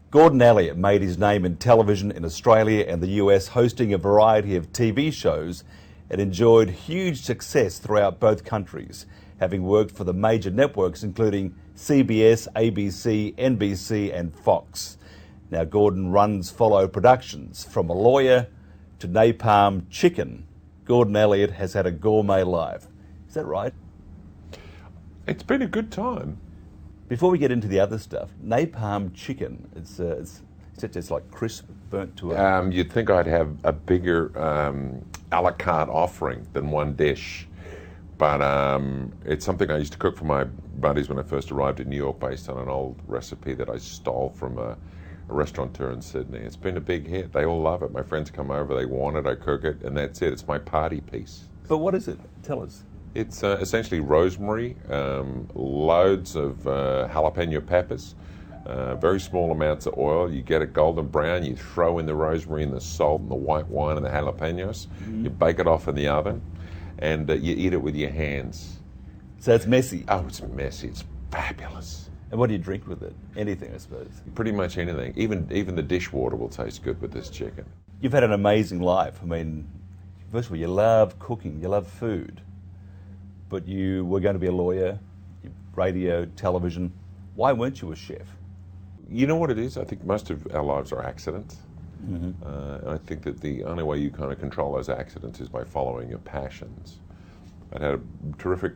Gordon Elliott made his name in television in Australia and the US, hosting a variety of TV shows, and enjoyed huge success throughout both countries, having worked for the major networks including CBS, ABC, NBC and Fox. Now Gordon runs Follow Productions. From a lawyer to napalm chicken, Gordon Elliott has had a gourmet life. Is that right? It's been a good time. Before we get into the other stuff, napalm chicken, it's like crisp, burnt to a... You'd think I'd have a bigger a la carte offering than one dish, but it's something I used to cook for my buddies when I first arrived in New York, based on an old recipe that I stole from a restaurateur in Sydney. It's been a big hit. They all love it. My friends come over, they want it, I cook it, and that's it. It's my party piece. But what is it? Tell us. It's essentially rosemary, loads of jalapeno peppers, very small amounts of oil. You get it golden brown, you throw in the rosemary and the salt and the white wine and the jalapenos. You bake it off in the oven, and you eat it with your hands. So it's messy? Oh, it's messy. It's fabulous. And what do you drink with it? Anything, I suppose? Pretty much anything. Even the dishwater will taste good with this chicken. You've had an amazing life. I mean, first of all, you love cooking, you love food. But you were going to be a lawyer, radio, television. Why weren't you a chef? You know what it is? I think most of our lives are accidents. And I think that the only way you kind of control those accidents is by following your passions. I'd had a terrific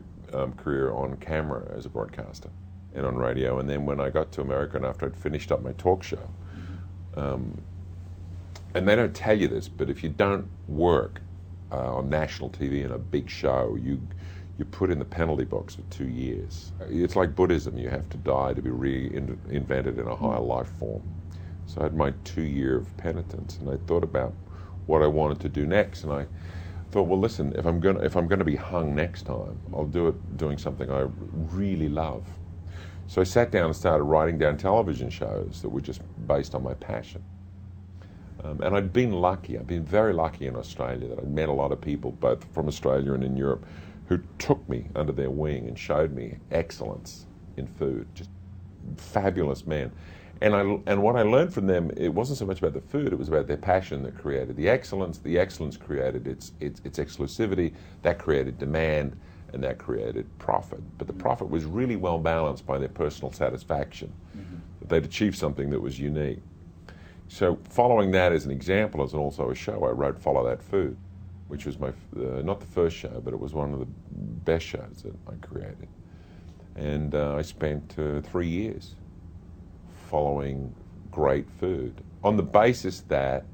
career on camera as a broadcaster and on radio. And then when I got to America and after I'd finished up my talk show, and they don't tell you this, but if you don't work on national TV in a big show, you're put in the penalty box for 2 years. It's like Buddhism, you have to die to be reinvented in a higher life form. So I had my 2 year of penitence, and I thought about what I wanted to do next, and I thought, well listen, if I'm going to be hung next time, I'll do it doing something I really love. So I sat down and started writing down television shows that were just based on my passion. And I'd been very lucky in Australia that I'd met a lot of people, both from Australia and in Europe, who took me under their wing and showed me excellence in food. Just fabulous men. And what I learned from them, it wasn't so much about the food, it was about their passion that created the excellence. The excellence created its exclusivity, that created demand, and that created profit. But the profit was really well balanced by their personal satisfaction, that they'd achieved something that was unique. So following that as an example, as also a show, I wrote Follow That Food, which was my, not the first show, but it was one of the best shows that I created. And I spent 3 years following great food on the basis that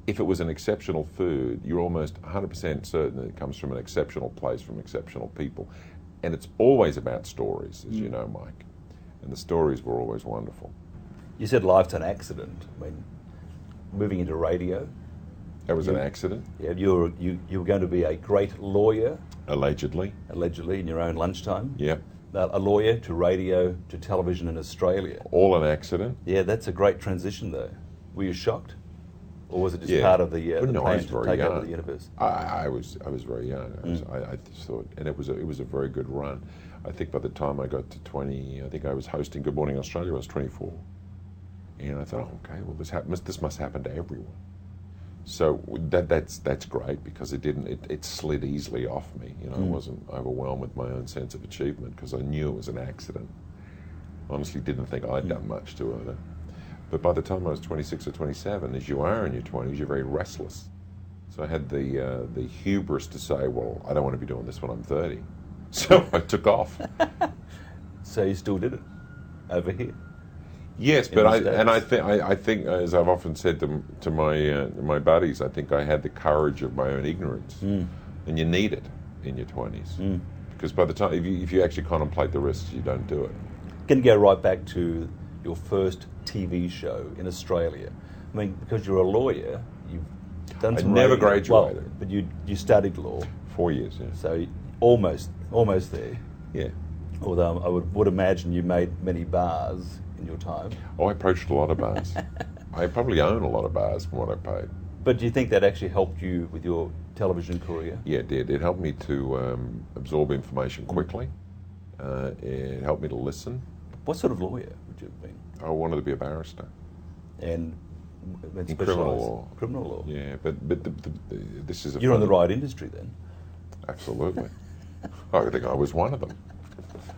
if it was an exceptional food, you're almost 100% certain that it comes from an exceptional place, from exceptional people. And it's always about stories, as you know, Mike. And the stories were always wonderful. You said life's an accident. I mean, moving into radio. That was an accident. Yeah, you were going to be a great lawyer. Allegedly. Allegedly, in your own lunchtime. Yep. A lawyer to radio to television in Australia. All an accident. Yeah, that's a great transition though. Were you shocked? Or was it just part of the plan to take over the universe? I was very young. I just thought, and it was a very good run. I think by the time I got to 20, I think I was hosting Good Morning Australia. I was 24, and I thought, oh, okay, well this must happen to everyone. So that's great because it slid easily off me. You know, I wasn't overwhelmed with my own sense of achievement because I knew it was an accident. Honestly, didn't think I'd done much to earn it. But by the time I was 26 or 27, as you are in your 20s, you're very restless. So I had the hubris to say, well, I don't want to be doing this when I'm 30. So I took off. So you still did it over here? Yes, but I think, as I've often said to my buddies, I think I had the courage of my own ignorance, and you need it in your 20s, because by the time if you actually contemplate the risks, you don't do it. Can you go right back to your first TV show in Australia? I mean, because you're a lawyer, you've done some I never radio. graduated. Well, but you studied law. 4 years, yeah. So almost there. Yeah. Although I would imagine you made many bars in your time. Oh, I approached a lot of bars. I probably own a lot of bars from what I paid. But do you think that actually helped you with your television career? Yeah, it did. It helped me to absorb information quickly. It helped me to listen. What sort of lawyer would you have been? I wanted to be a barrister. and In criminal law. Criminal law. Yeah, but this is a You're in the right industry then. Absolutely. I think I was one of them.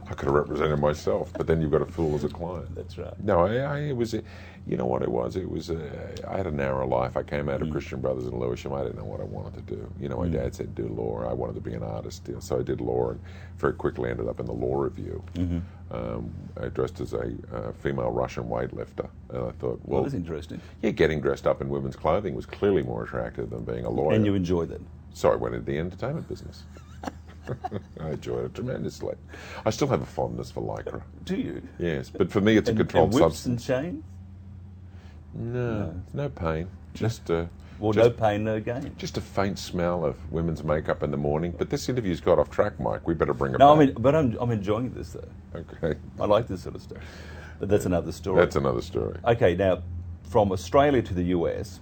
I could have represented myself, but then you've got a fool as a client. That's right. No, it was, you know what it was? It was, I had a narrow life. I came out of Christian Brothers in Lewisham. I didn't know what I wanted to do. You know, my dad said do law. I wanted to be an artist, so I did law, and very quickly ended up in the Law Review. I dressed as a female Russian weightlifter, and I thought, well, that's interesting. Yeah, getting dressed up in women's clothing was clearly more attractive than being a lawyer. And you enjoyed it. So I went into the entertainment business. I enjoyed it tremendously. I still have a fondness for Lycra. Do you? Yes, but for me it's a controlled and whips substance. and chains? No pain. Just no pain, no gain. Just a faint smell of women's makeup in the morning. But this interview's got off track, Mike. We better bring it back. But I'm enjoying this though. Okay. I like this sort of stuff. But that's another story. That's another story. Okay, now from Australia to the US,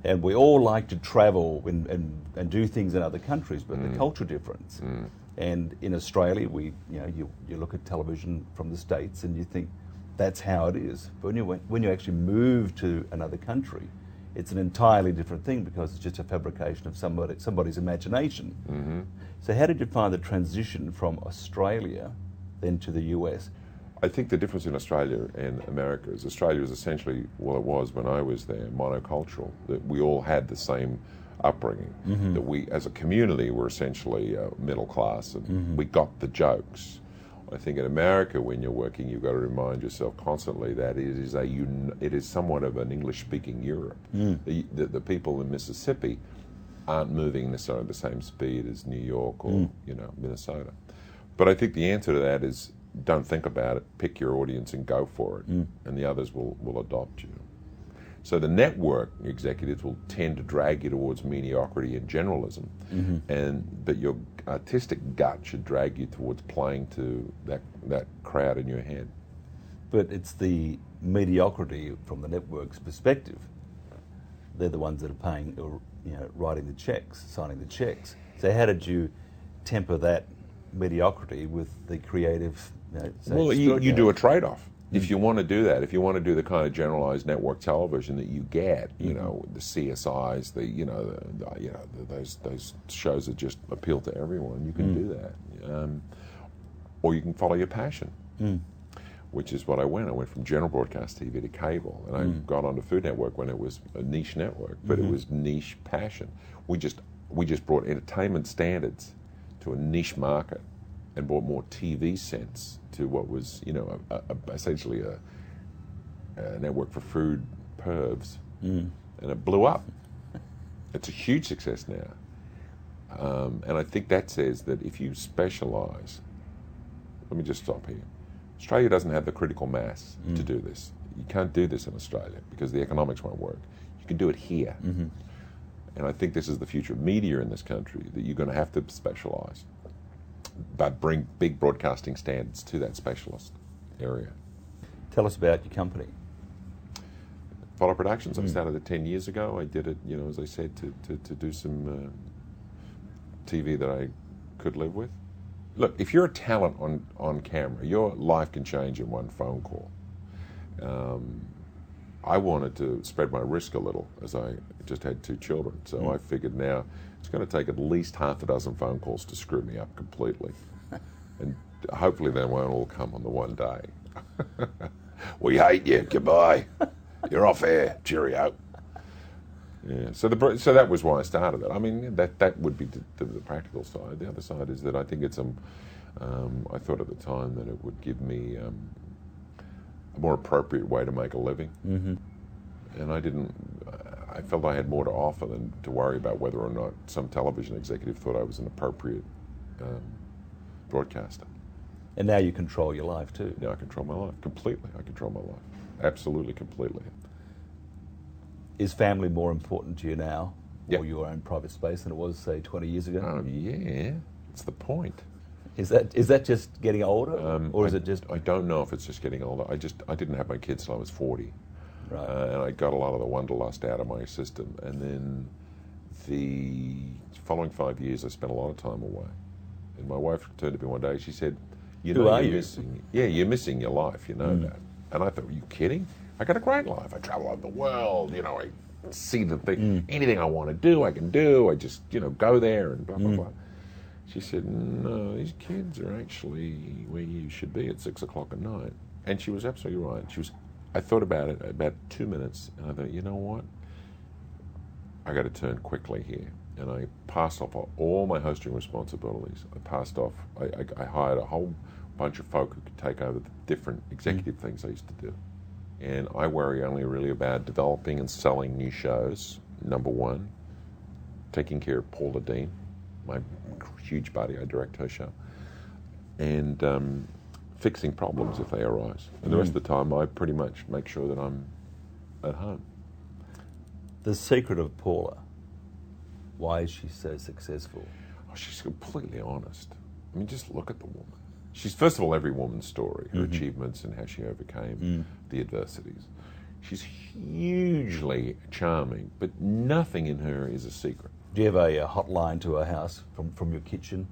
and we all like to travel and do things in other countries, but the culture difference. And in Australia, you look at television from the States and you think that's how it is. But when you actually move to another country, it's an entirely different thing because it's just a fabrication of somebody's imagination. So how did you find the transition from Australia then to the US? I think the difference in Australia and America is Australia is essentially, well, it was when I was there, monocultural, that we all had the same upbringing, that we, as a community, were essentially middle class, and we got the jokes. I think in America, when you're working, you've got to remind yourself constantly that it is somewhat of an English-speaking Europe. The people in Mississippi aren't moving necessarily at the same speed as New York or Minnesota. But I think the answer to that is don't think about it, pick your audience and go for it, and the others will adopt you. So the network executives will tend to drag you towards mediocrity and generalism, but your artistic gut should drag you towards playing to that crowd in your head. But it's the mediocrity from the network's perspective. They're the ones that are paying, or writing the checks, signing the checks. So how did you temper that mediocrity with the creative? Well, you do a trade-off. If you want to do that, if you want to do the kind of generalized network television that you get, the CSIs, those shows that just appeal to everyone, you can do that, or you can follow your passion, which is what I went. I went from general broadcast TV to cable, and I got onto Food Network when it was a niche network, but it was niche passion. We just brought entertainment standards to a niche market, and brought more TV sense to what was, essentially a network for food pervs, and it blew up. It's a huge success now, and I think that says that if you specialise, let me just stop here. Australia doesn't have the critical mass to do this. You can't do this in Australia because the economics won't work. You can do it here, and I think this is the future of media in this country, that you're going to have to specialise, but bring big broadcasting standards to that specialist area. Tell us about your company. Paula Productions. I started it 10 years ago. I did it, as I said, to do some TV that I could live with. Look, if you're a talent on camera, your life can change in one phone call. I wanted to spread my risk a little, as I just had 2 children, so I figured now it's going to take at least half a dozen phone calls to screw me up completely. And hopefully they won't all come on the one day. We hate you, goodbye. You're off air, cheerio. Yeah, so that was why I started it. I mean, that would be the practical side. The other side is that I think it's I thought at the time that it would give me a more appropriate way to make a living. And I felt I had more to offer than to worry about whether or not some television executive thought I was an appropriate broadcaster. And now you control your life too. Now I control my life completely. I control my life, absolutely, completely. Is family more important to you now, Yep. or your own private space, than it was, say, 20 years ago? Oh yeah, it's the point. Is that just getting older, or is it just? I don't know if it's just getting older. I didn't have my kids till I was 40. Right. And I got a lot of the wanderlust out of my system. And then the following 5 years, I spent a lot of time away. And my wife turned to me one day, she said, Who are you? You're missing your life, that. And I thought, are you kidding? I got a great life. I travel over the world. You know, I see the thing. Anything I want to do, I can do. I just, you know, go there and blah, blah, blah. She said, no, these kids are actually where you should be at 6 o'clock at night. And she was absolutely right. I thought about it about 2 minutes, and I thought, you know what? I got to turn quickly here. And I passed off all my hosting responsibilities. I hired a whole bunch of folk who could take over the different executive things I used to do. And I worry only really about developing and selling new shows, number one, taking care of Paula Deen, my huge buddy, I direct her show, and fixing problems if they arise. And the rest of the time, I pretty much make sure that I'm at home. The secret of Paula, why is she so successful? Oh, she's completely honest. I mean, just look at the woman. She's, first of all, every woman's story, her achievements and how she overcame the adversities. She's hugely charming, but nothing in her is a secret. Do you have a hotline to her house from your kitchen?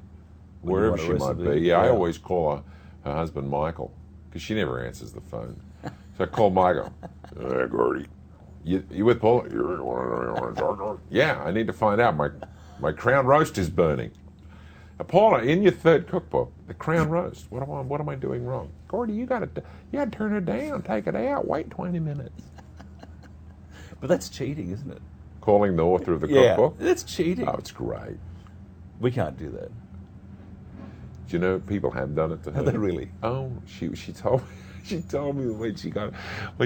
Wherever she might be. Yeah, I always call her husband Michael, because she never answers the phone. So I call Michael. Hey, Gordy, you with Paula? Yeah, I need to find out. My crown roast is burning. Paula, in your third cookbook, the crown roast. What am I doing wrong? Gordy, you got to turn it down, take it out, wait 20 minutes. But that's cheating, isn't it? Calling the author of the cookbook? Yeah, that's cheating. Oh, it's great. We can't do that. Do you know people have done it to her? Have they really? Oh, she told me. She told me when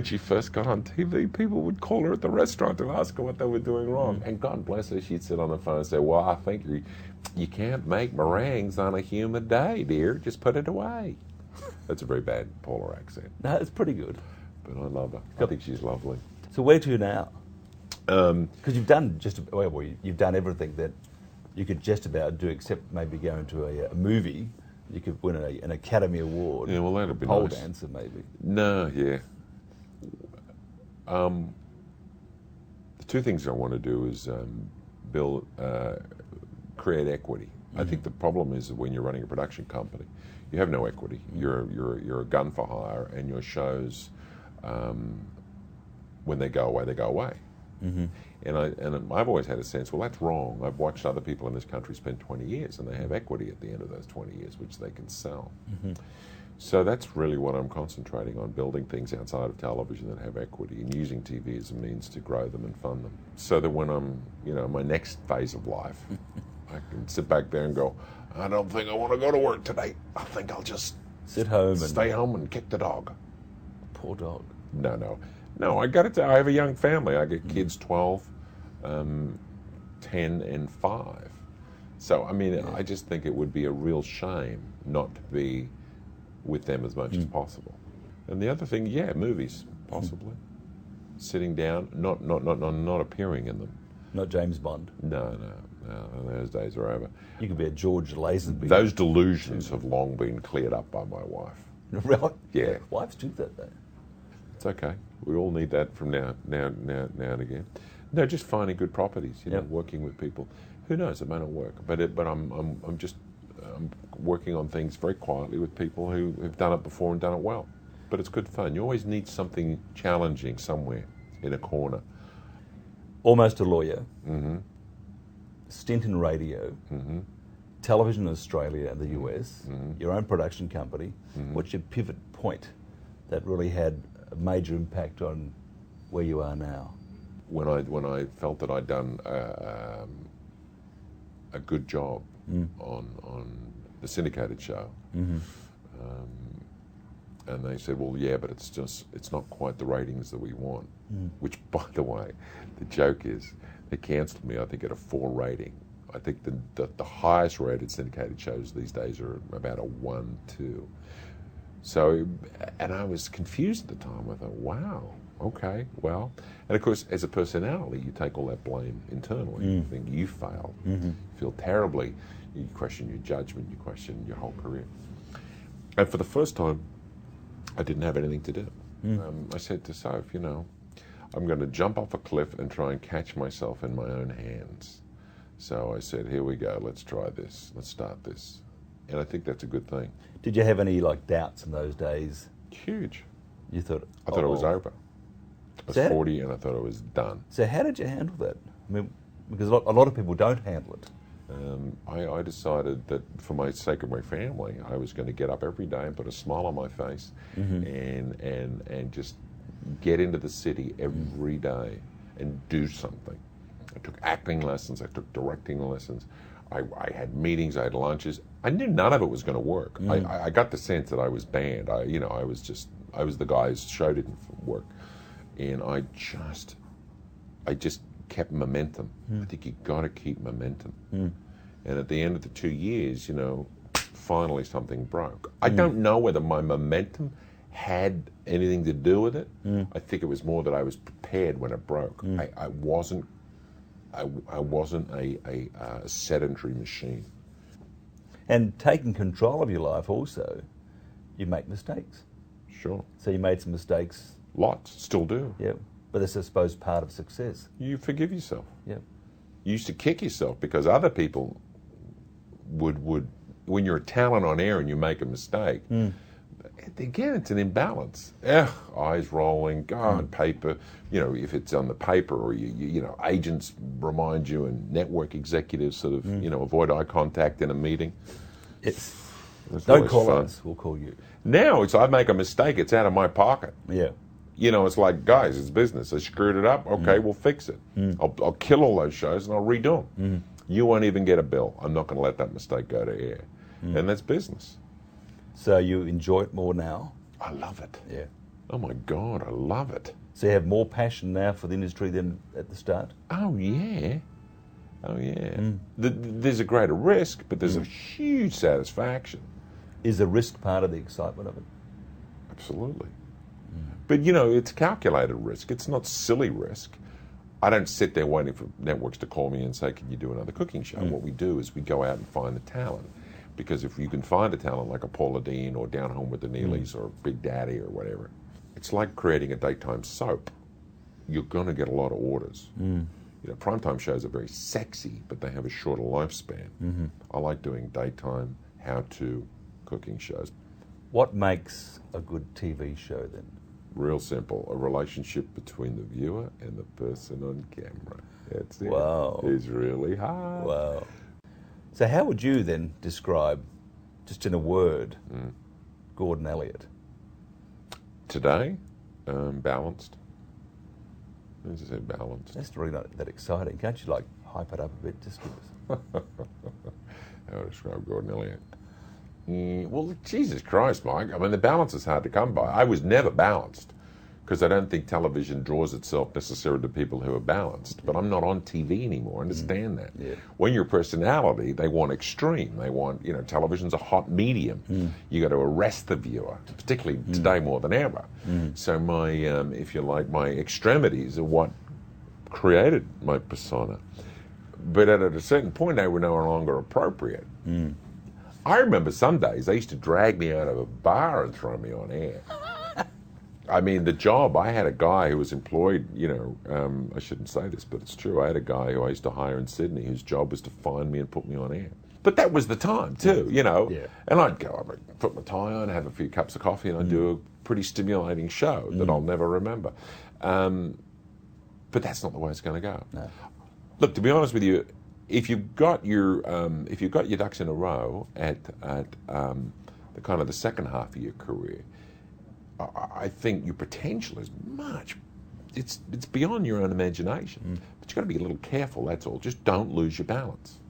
she first got on TV, people would call her at the restaurant to ask her what they were doing wrong. And God bless her, she'd sit on the phone and say, "Well, I think you can't make meringues on a humid day, dear. Just put it away." That's a very bad Paula accent. No, it's pretty good. But I love her. I think she's lovely. So where to now? Because you've done you've done everything that you could just about do, except maybe go into a movie. You could win an Academy Award. Yeah, well, that'd be pole nice. dancer, maybe. No, yeah. The two things I want to do is create equity. I think the problem is that when you're running a production company, you have no equity. You're a gun for hire, and your shows, when they go away, they go away. And I've always had a sense, well, that's wrong. I've watched other people in this country spend 20 years, and they have equity at the end of those 20 years, which they can sell. So that's really what I'm concentrating on, building things outside of television that have equity and using TV as a means to grow them and fund them. So that when I'm, my next phase of life, I can sit back there and go, I don't think I want to go to work today. I think I'll just sit home stay home and kick the dog. Poor dog. No, I got it. I have a young family. I get kids 12, 10, and 5. So, I mean, I just think it would be a real shame not to be with them as much as possible. And the other thing, movies, possibly. Sitting down, not appearing in them. Not James Bond. No, those days are over. You could be a George Lazenby. Those delusions have long been cleared up by my wife. Really? Yeah. Wives do that, though. It's okay. We all need that from now and again. No, just finding good properties. Working with people. Who knows? It may not work, but I'm just working on things very quietly with people who have done it before and done it well. But it's good fun. You always need something challenging somewhere in a corner. Almost a lawyer. Stint in radio. Television in Australia and the US. Your own production company. What's your pivot point that really had a major impact on where you are now? When I felt that I'd done a good job on the syndicated show, and they said, well, yeah, but it's not quite the ratings that we want. Which, by the way, the joke is they cancelled me, I think, at a 4 rating. I think the highest rated syndicated shows these days are about a 1, 2. So, and I was confused at the time. I thought, wow, okay, well. And of course, as a personality, you take all that blame internally. You think you failed. You feel terribly. You question your judgment. You question your whole career. And for the first time, I didn't have anything to do. I said to Soph, I'm going to jump off a cliff and try and catch myself in my own hands. So I said, here we go. Let's try this. Let's start this. And I think that's a good thing. Did you have any doubts in those days? Huge. You thought? I thought it was over. I was 40 and I thought I was done. So how did you handle that? I mean, because a lot of people don't handle it. I decided that for my sake of my family, I was going to get up every day and put a smile on my face, and just get into the city every day and do something. I took acting lessons, I took directing lessons, I had meetings, I had lunches. I knew none of it was going to work. I got the sense that I was banned. I was the guy whose show didn't work, and I just kept momentum. I think you got to keep momentum. And at the end of the 2 years, finally something broke. I don't know whether my momentum had anything to do with it. I think it was more that I was prepared when it broke. I wasn't a sedentary machine. And taking control of your life also, you make mistakes. Sure. So you made some mistakes. Lots, still do. Yeah. But that's, I suppose, part of success. You forgive yourself. Yeah. You used to kick yourself because other people would when you're a talent on air and you make a mistake, again, it's an imbalance. Eyes rolling, God, paper. If it's on the paper, or agents remind you, and network executives sort of, avoid eye contact in a meeting. Don't call us, we'll call you. Now I make a mistake, it's out of my pocket. Yeah. It's like, guys, it's business. I screwed it up. Okay, we'll fix it. I'll kill all those shows and I'll redo them. You won't even get a bill. I'm not going to let that mistake go to air. And that's business. So you enjoy it more now? I love it. Yeah. Oh my God, I love it. So you have more passion now for the industry than at the start? Oh yeah. Oh yeah. There's a greater risk, but there's a huge satisfaction. Is the risk part of the excitement of it? Absolutely. But it's calculated risk. It's not silly risk. I don't sit there waiting for networks to call me and say, can you do another cooking show? What we do is we go out and find the talent. Because if you can find a talent like a Paula Deen or Down Home with the Neelys or Big Daddy or whatever, it's like creating a daytime soap. You're going to get a lot of orders. Primetime shows are very sexy, but they have a shorter lifespan. I like doing daytime how-to cooking shows. What makes a good TV show then? Real simple. A relationship between the viewer and the person on camera. That's it. Wow. It's really hard. Wow. So how would you then describe, just in a word, Gordon Elliott? Today, balanced. As I said, balanced. That's really not that exciting. Can't you hype it up a bit? Just give us. How would I describe Gordon Elliott? Well, Jesus Christ, Mike. I mean, the balance is hard to come by. I was never balanced because I don't think television draws itself necessarily to people who are balanced. But I'm not on TV anymore. I understand that. Yeah. When you're a personality, they want extreme. They want, television's a hot medium. You got to arrest the viewer, particularly today more than ever. So my, if you like, my extremities are what created my persona. But at a certain point, they were no longer appropriate. I remember some days they used to drag me out of a bar and throw me on air. I mean, the job, I had a guy who was employed, I shouldn't say this, but it's true. I had a guy who I used to hire in Sydney whose job was to find me and put me on air. But that was the time too, Yeah. And I'd go, I'd put my tie on, have a few cups of coffee, and I'd do a pretty stimulating show that I'll never remember. But that's not the way it's going to go. No. Look, to be honest with you, if you've got your ducks in a row at the kind of the second half of your career, I think your potential is it's beyond your own imagination. But you've got to be a little careful, that's all. Just don't lose your balance.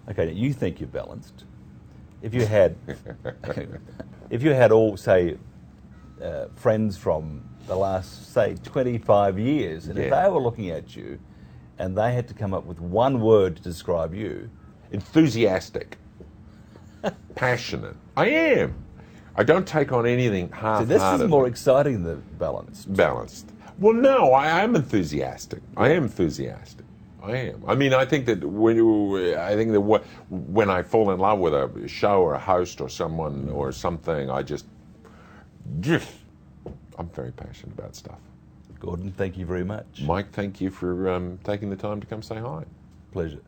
Okay, you think you're balanced. If you had all, say, friends from the last, say, 25 years, and if they were looking at you and they had to come up with one word to describe you. Enthusiastic. Passionate. I am. I don't take on anything half-heartedly. So this is more exciting than balanced. Balanced. Well, no, I am enthusiastic. I am enthusiastic. I am. I mean, I think that when I fall in love with a show or a host or someone or something, I'm very passionate about stuff. Gordon, thank you very much. Mike, thank you for taking the time to come say hi. Pleasure.